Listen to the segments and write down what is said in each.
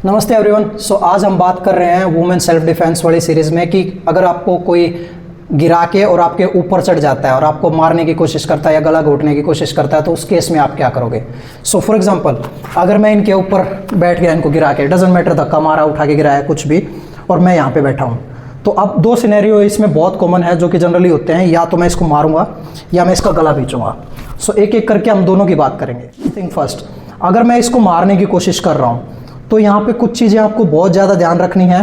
नमस्ते एवरीवन। आज हम बात कर रहे हैं वुमेन सेल्फ डिफेंस वाली सीरीज़ में कि अगर आपको कोई गिरा के और आपके ऊपर चढ़ जाता है और आपको मारने की कोशिश करता है या गला घोटने की कोशिश करता है तो उस केस में आप क्या करोगे। फॉर एग्जांपल, अगर मैं इनके ऊपर बैठ गया, इनको गिरा के, डजंट मैटर धक्का मारा, उठा के गिराया, कुछ भी, और मैं यहाँ पे बैठा हूँ, तो अब दो सिनेरियो इसमें बहुत कॉमन है जो कि जनरली होते हैं, या तो मैं इसको मारूंगा या मैं इसका गला खींचूंगा। एक एक करके हम दोनों की बात करेंगे। थिंक फर्स्ट, अगर मैं इसको मारने की कोशिश कर रहा हूँ तो यहाँ पे कुछ चीज़ें आपको बहुत ज़्यादा ध्यान रखनी है।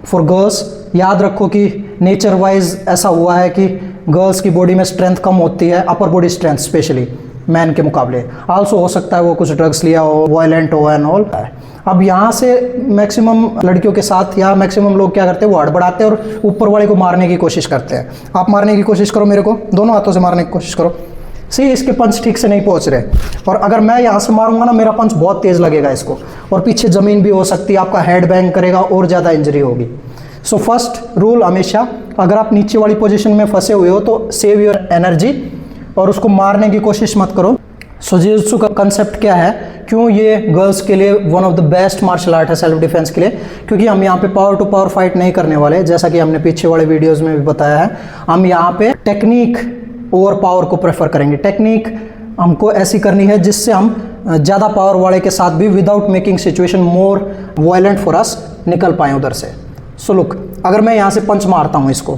फॉर गर्ल्स, याद रखो कि नेचर वाइज ऐसा हुआ है कि गर्ल्स की बॉडी में स्ट्रेंथ कम होती है, upper body strength specially man के मुकाबले। आल्सो हो सकता है वो कुछ ड्रग्स लिया हो, वायलेंट हो एंड ऑल। अब यहाँ से मैक्सिमम लड़कियों के साथ या मैक्सिमम लोग क्या करते हैं, वो हड़बड़ाते हैं और ऊपर वाले को मारने की कोशिश करते हैं। आप मारने की कोशिश करो, मेरे को दोनों हाथों से मारने की कोशिश करो। इसके पंच ठीक से नहीं पहुंच रहे, और अगर मैं यहाँ से मारूंगा ना, मेरा पंच बहुत तेज लगेगा इसको, और पीछे ज़मीन भी हो सकती है, आपका हेड बैंग करेगा और ज़्यादा इंजरी होगी। फर्स्ट रूल हमेशा, अगर आप नीचे वाली पोजीशन में फंसे हुए हो तो सेव योर एनर्जी और उसको मारने की कोशिश मत करो। जित्सु का कंसेप्ट क्या है, क्यों ये गर्ल्स के लिए one of the best martial art है सेल्फ डिफेंस के लिए, क्योंकि हम यहाँ पे पावर टू पावर फाइट नहीं करने वाले, जैसा कि हमने पीछे वाले वीडियोज़ में भी बताया है। हम यहाँ पे टेक्निक ओवर पावर को प्रेफर करेंगे। टेक्निक हमको ऐसी करनी है जिससे हम ज़्यादा पावर वाले के साथ भी without making situation more violent for us निकल पाएँ उधर से। लुक, अगर मैं यहाँ से पंच मारता हूँ इसको,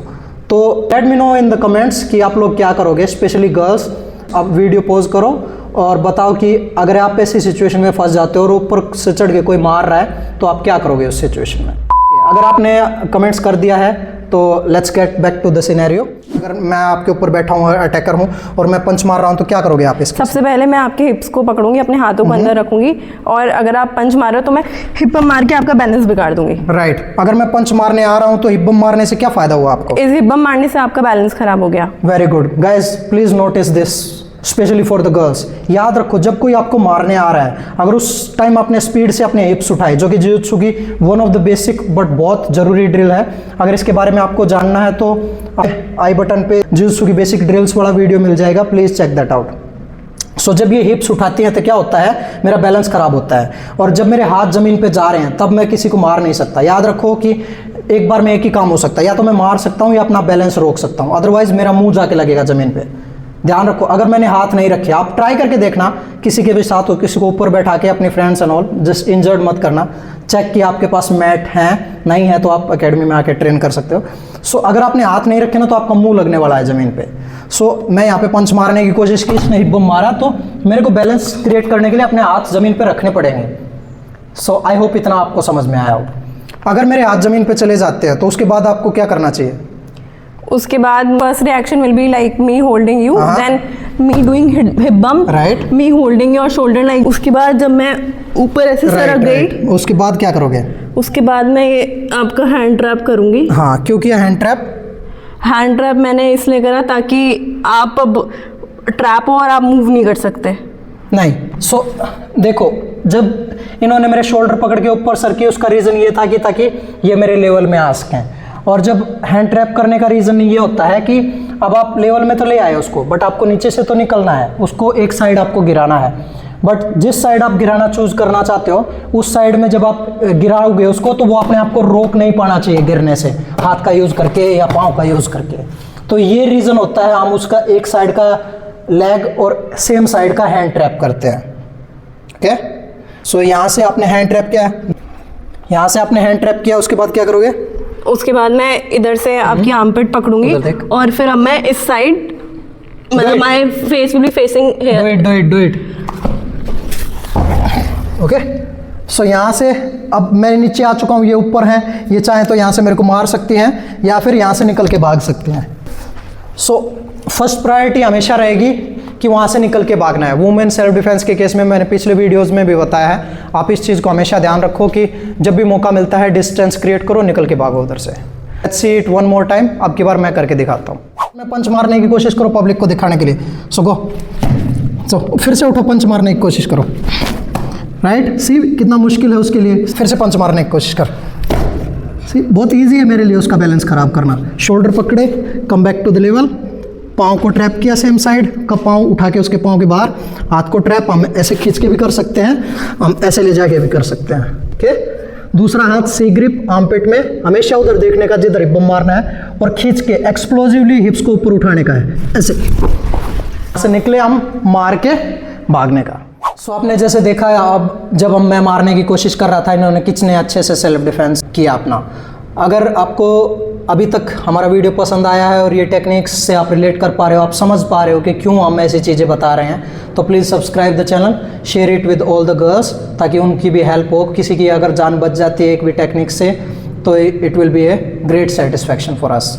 तो let me know in the comments कि आप लोग क्या करोगे, स्पेशली गर्ल्स। आप वीडियो पॉज करो और बताओ कि अगर आप ऐसी सिचुएशन में फंस जाते हो और ऊपर से चढ़ के कोई मार रहा है तो आप क्या करोगे उस सिचुएशन में। अगर आपने कमेंट्स कर दिया है तो let's get back to the scenario. अगर मैं आपके ऊपर बैठा हूँ, अटैकर हूँ, और मैं पंच मार रहा हूँ, तो क्या करोगे आप इसके? सबसे पहले मैं आपके हिप्स को पकड़ूंगी, अपने हाथों को अंदर रखूंगी, और अगर आप पंच मार रहे हो तो मैं हिप बम मार के आपका बैलेंस बिगाड़ दूंगी। राइट। अगर मैं पंच मारने आ रहा हूँ तो हिप बम मारने से क्या फायदा हुआ आपको? इस हिप बम मारने से आपका बैलेंस खराब हो गया। Very good guys, please notice this, specially for the girls. याद रखो, जब कोई आपको मारने आ रहा है, अगर उस टाइम आपने स्पीड से अपने हिप्स उठाए, जो कि जित्सु की one of the basic but बहुत जरूरी ड्रिल है। अगर इसके बारे में आपको जानना है तो आई बटन पे जित्सु की बेसिक ड्रिल्स वाला वीडियो मिल जाएगा, प्लीज चेक दैट आउट। जब ये हिप्स उठाती हैं तो क्या होता है, मेरा बैलेंस खराब होता है, और जब मेरे हाथ जमीन पे जा रहे हैं तब मैं किसी को मार नहीं सकता। याद रखो कि एक बार में एक ही काम हो सकता है, या तो मैं मार सकता हूँ या अपना बैलेंस रोक सकता हूँ, अदरवाइज मेरा मुंह जाके लगेगा जमीन पे। ध्यान रखो, अगर मैंने हाथ नहीं रखे, आप ट्राई करके देखना, किसी के भी साथ हो, किसी को ऊपर बैठा के, अपने friends and all, just injured मत करना। चेक कि आपके पास मैट हैं, नहीं है तो आप एकेडमी में आके ट्रेन कर सकते हो। अगर आपने हाथ नहीं रखे ना तो आपका मुंह लगने वाला है ज़मीन पे। मैं यहाँ पे पंच मारने की कोशिश की, इसने हिप बम मारा, तो मेरे को बैलेंस क्रिएट करने के लिए अपने हाथ ज़मीन पे रखने पड़ेंगे। आई होप इतना आपको समझ में आया हो। अगर मेरे हाथ ज़मीन पे चले जाते हैं तो उसके बाद आपको क्या करना चाहिए? उसके बाद first reaction will be like me holding you, than me doing hip bomb, right, me holding your shoulder like. उसके बाद जब मैं ऊपर ऐसे सरक गई, उसके बाद क्या करोगे? उसके बाद मैं ये आपका हैंड ट्रैप करूंगी। हाँ, क्यों किया हैंड ट्रैप? हैंड ट्रैप मैंने इसलिए करा ताकि आप अब ट्रैप हो और आप मूव नहीं कर सकते। नहीं। देखो, जब इन्होंने मेरे शोल्डर पकड़ के ऊपर सर किया, उसका रीज़न ये था कि ताकि ये मेरे लेवल में आ सकें। और जब हैंड ट्रैप करने का रीज़न ये होता है कि अब आप लेवल में तो ले आए उसको, बट आपको नीचे से तो निकलना है, उसको एक साइड आपको गिराना है। बट जिस साइड आप गिराना चूज करना चाहते हो, उस साइड में जब आप गिराओगे उसको, तो वो अपने आप को रोक नहीं पाना चाहिए गिरने से, हाथ का यूज़ करके या पाँव का यूज़ करके। तो ये रीज़न होता है, हम उसका एक साइड का लेग और सेम साइड का हैंड ट्रैप करते हैं। ओके, यहाँ से आपने हैंड ट्रैप किया, यहाँ से आपने हैंड ट्रैप किया, उसके बाद क्या करोगे? उसके बाद मैं इधर से आपकी आर्मपिट पकड़ूंगी, और फिर अब मैं इस साइड, मतलब my face will be facing here. Do it. Okay, यहाँ से अब मैं नीचे आ चुका हूँ, ये ऊपर हैं, ये चाहे तो यहाँ से मेरे को मार सकती हैं या फिर यहाँ से निकल के भाग सकती हैं। फर्स्ट प्रायोरिटी हमेशा रहेगी कि वहाँ से निकल के भागना है। वुमेन सेल्फ डिफेंस के केस में मैंने पिछले वीडियोस में भी बताया है, आप इस चीज़ को हमेशा ध्यान रखो कि जब भी मौका मिलता है डिस्टेंस क्रिएट करो, निकल के भागो उधर से। Let's see it one more time. अब की बार मैं करके दिखाता हूँ। मैं पंच मारने की कोशिश करो पब्लिक को दिखाने के लिए। फिर से उठो, पंच मारने की कोशिश करो। राइट, सी कितना मुश्किल है उसके लिए। फिर से पंच मारने की कोशिश कर। सी बहुत ईजी है मेरे लिए उसका बैलेंस खराब करना। शोल्डर पकड़े, come back to the level, पाँव को ट्रैप किया सेम साइड का, पाँव उठा के उसके पाँव के बाहर, हाथ को ट्रैप, हम ऐसे खींच के भी कर सकते हैं, हम ऐसे ले जाके भी कर सकते हैं। ओके, दूसरा हाथ सी ग्रिप आर्मपिट में, हमेशा उधर देखने का जिधर हिप बम मारना है, और खींच के एक्सप्लोजिवली हिप्स को ऊपर उठाने का है, ऐसे निकले हम मार के भागने का। सो आपने जैसे देखा है, अब जब मैं मारने की कोशिश कर रहा था, इन्होंने कितने अच्छे से सेल्फ डिफेंस किया अपना। अगर आपको अभी तक हमारा वीडियो पसंद आया है और ये टेक्निक्स से आप रिलेट कर पा रहे हो, आप समझ पा रहे हो कि क्यों हम ऐसी चीज़ें बता रहे हैं, तो please subscribe the channel, share it with all the girls, ताकि उनकी भी हेल्प हो। किसी की अगर जान बच जाती है एक भी टेक्निक से, तो it will be a great satisfaction for us.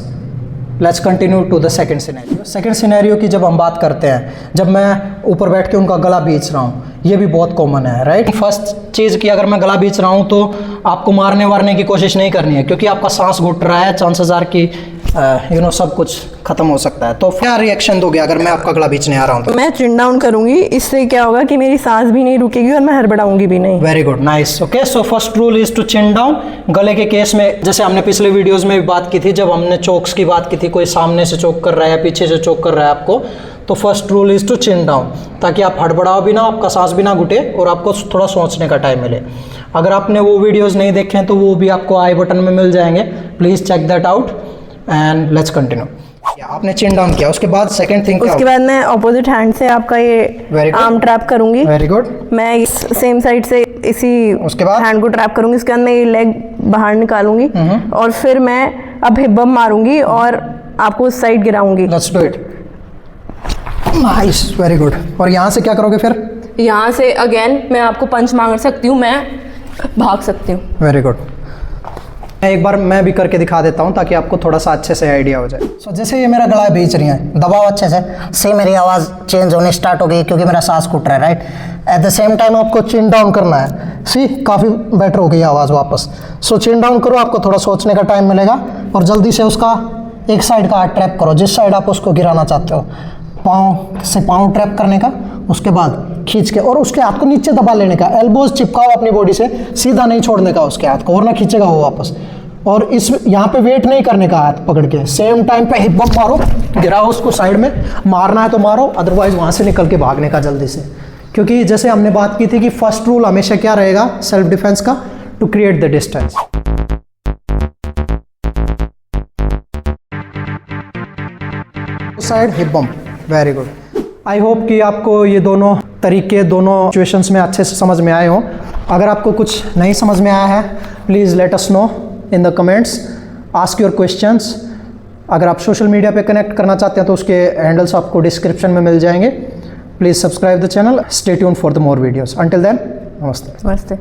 Let's continue to the second scenario. Second scenario की जब हम बात करते हैं, जब मैं ऊपर बैठ के उनका गला बीच रहा हूँ, ये भी बहुत कॉमन है, राइट। फर्स्ट चीज़ कि अगर मैं गला बीच रहा हूँ तो आपको मारने वारने की कोशिश नहीं करनी है, क्योंकि आपका सांस घुट रहा है, चांसेस आर कि सब कुछ खत्म हो सकता है। तो क्या रिएक्शन दोगे अगर मैं आपका गला बीचने आ रहा हूँ तो? मैं चिन डाउन करूंगी, इससे क्या होगा कि मेरी सांस भी नहीं रुकेगी और मैं हड़बड़ाऊंगी भी नहीं। Very good, nice. Okay, so first rule is to chin down. गले के केस में जैसे हमने पिछले वीडियोस में भी बात की थी, जब हमने चोक्स की बात की थी, कोई सामने से चोक कर रहा है या पीछे से चोक कर रहा है आपको, तो first rule is to chin down, ताकि आप हड़बड़ाओ भी ना, आपका सांस भी ना घुटे और आपको थोड़ा सोचने का टाइम मिले। अगर आपने वो वीडियोस नहीं देखे हैं तो वो भी आपको आई बटन में मिल जाएंगे, please check that out and let's continue. आपने चिन डाउन किया, उसके बाद सेकंड थिंग क्या? उसके बाद मैं ऑपोजिट हैंड से आपका ये आर्म ट्रैप करूंगी। Very good. मैं सेम साइड से इसी उसके बाद हैंड को ट्रैप करूंगी, उसके बाद मैं ये लेग बाहर निकालूंगी और फिर मैं अब हिप बम मारूंगी और आपको उस साइड गिराऊंगी। Let's do it. Nice, very good. और यहाँ से क्या करोगे फिर? यहाँ से अगेन मैं आपको पंच मार सकती हूँ, मैं भाग सकती हूँ। Very good. एक बार मैं भी करके दिखा देता हूँ ताकि आपको थोड़ा सा अच्छे से आइडिया हो जाए। सो जैसे ये मेरा गला बीच रही है, दबाओ अच्छे से मेरी आवाज़ चेंज होनी स्टार्ट हो गई क्योंकि मेरा सांस घुट रहा है, right. At the same time आपको चिन डाउन करना है। सी, काफ़ी बेटर हो गई आवाज़ वापस। सो चिन डाउन करो, आपको थोड़ा सोचने का टाइम मिलेगा और जल्दी से उसका एक साइड का हाथ ट्रैप करो, जिस साइड आप उसको गिराना चाहते हो। पाँव से पाँव ट्रैप करने का, उसके बाद खींच के और उसके हाथ को नीचे दबा लेने का, एल्बोज चिपकाओ अपनी बॉडी से, सीधा नहीं छोड़ने का उसके हाथ को, वरना खींचेगा वो वापस। और इस यहाँ पे वेट नहीं करने का, हाथ पकड़ के सेम टाइम पे हिप बम मारो, गिराओ उसको साइड में, मारना है तो मारो, अदरवाइज वहाँ से निकल के भागने का जल्दी से। क्योंकि जैसे हमने बात की थी कि फर्स्ट रूल हमेशा क्या रहेगा सेल्फ डिफेंस का, to create the distance. Side hip bump, very good. I hope कि आपको ये दोनों तरीके दोनों सिचुएशंस में अच्छे से समझ में आए हों। अगर आपको कुछ नहीं समझ में आया है, please let us know in the comments, ask your questions. अगर आप सोशल मीडिया पे कनेक्ट करना चाहते हैं तो उसके हैंडल्स आपको डिस्क्रिप्शन में मिल जाएंगे। Please subscribe the channel, stay tuned for the more videos. Until then, नमस्ते। नमस्ते।